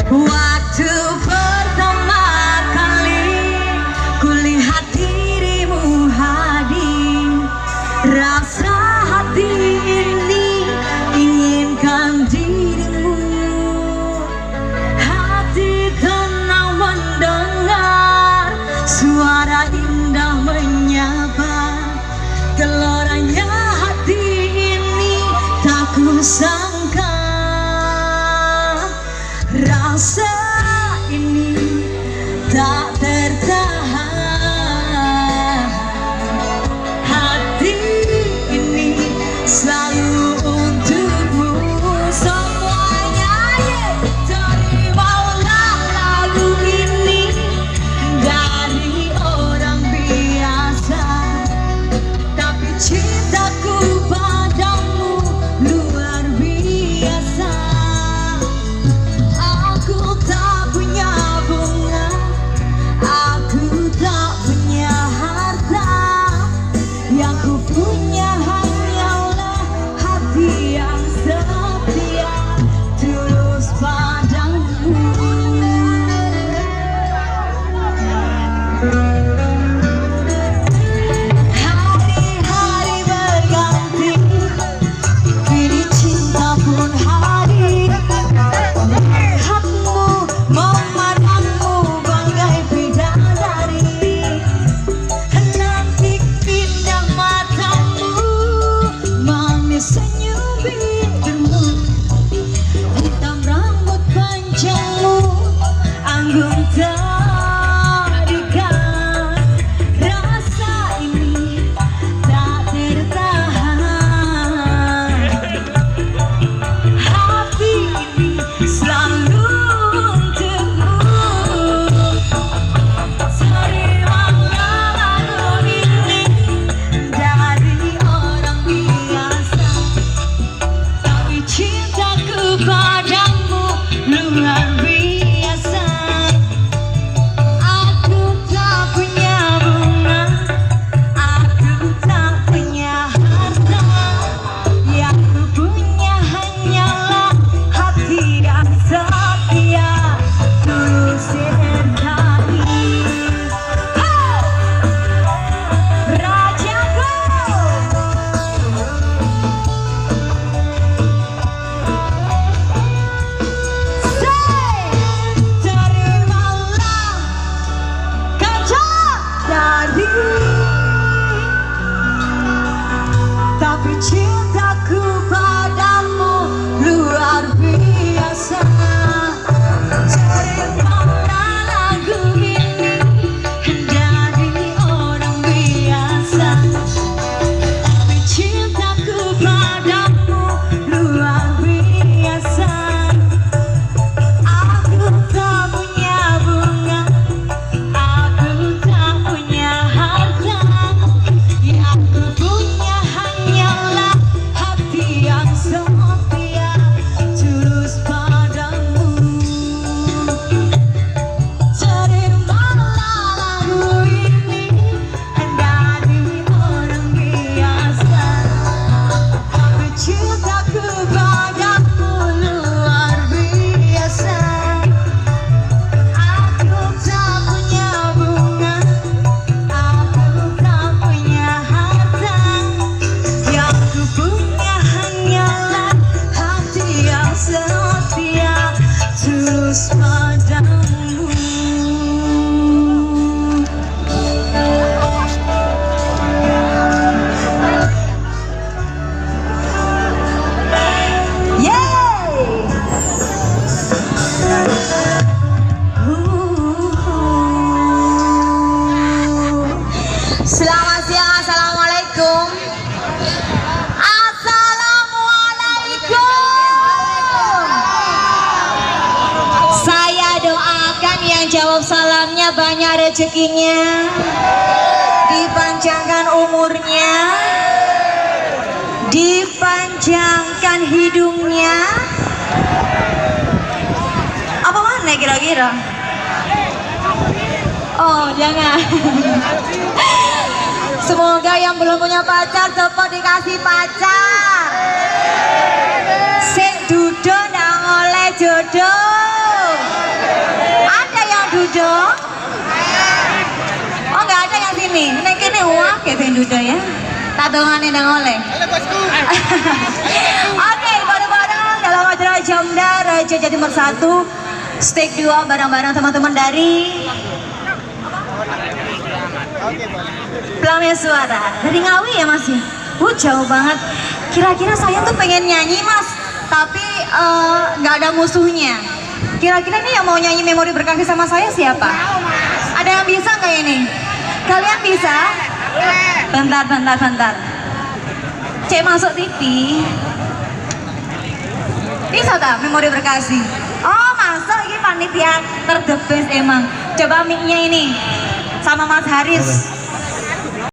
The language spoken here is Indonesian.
Waktu pertama kali kulihat dirimu hadir, rasa hati ini inginkan dirimu. Hati tenang mendengar suara indah menyapa, geloranya hati ini tak kusangka. Rasa ini tak tertahan, hati ini selalu untukmu. Semuanya terimalah lagu ini dari orang biasa, tapi cintaku padamu luar biasa. Aku tak punya bunga, aku tak punya harta, yang ku punya hanyalah hati yang setia, tulus padamu. Hari-hari berganti, kini cinta pun hadir. Lihatmu, memandangmu bagai bidadari, nanti indah matamu, manis senyum bibirmu, hitam rambut panjangmu, anggun tarikan. Rasa ini tak tertahan, hati ini selalu untukmu. Terimalah lagu ini dari orang biasa, tapi cintaku padamu luar biasa. Aku tak punya bunga, aku tak punya harta, yang ku punya hanyalah hati yang setia, tulus sertai. Rajaku, terimalah kaca dari, tapi cintaku padamu luar biasa. Terimalah lagu ini dari orang biasa, tapi cintaku padamu luar biasa. Aku tak punya bunga, aku tak punya harta, yang ku punya hanyalah hati yang setia, tulus padamu. Terimalah lagu ini dari orang biasa, tapi cintaku padamu luar biasa. Aku tak punya bunga, aku tak punya harta, yang ku punya hanyalah hati yang setia, tulus padamu. Selamat siang, assalamualaikum. Assalamualaikum. Saya doakan yang jawab salamnya banyak rezekinya, dipanjangkan umurnya, dipanjangkan hidungnya. Apa mana kira-kira? Oh, jangan. Semoga yang belum punya pacar cepat dikasih pacar. Sik dudo nang oleh jodoh. penduda ya. Tak dongane nang oleh. Oke, bareng-bareng dalam acara Jamda Raja Jatimur 1 Stake 2 bareng-bareng teman-teman dari Plamia Suara dari Ngawi ya Mas ya. Jauh banget. Kira-kira saya tuh pengen nyanyi Mas, tapi nggak ada musuhnya. Kira-kira ini yang mau nyanyi Memori Berkasih sama saya siapa? Ada yang bisa nggak ini? Kalian bisa? Bentar. Cek masuk TV. Bisa tak Memori Berkasih? Oh masuk ini panitia terdebes emang. Coba mic-nya ini sama Mas Haris.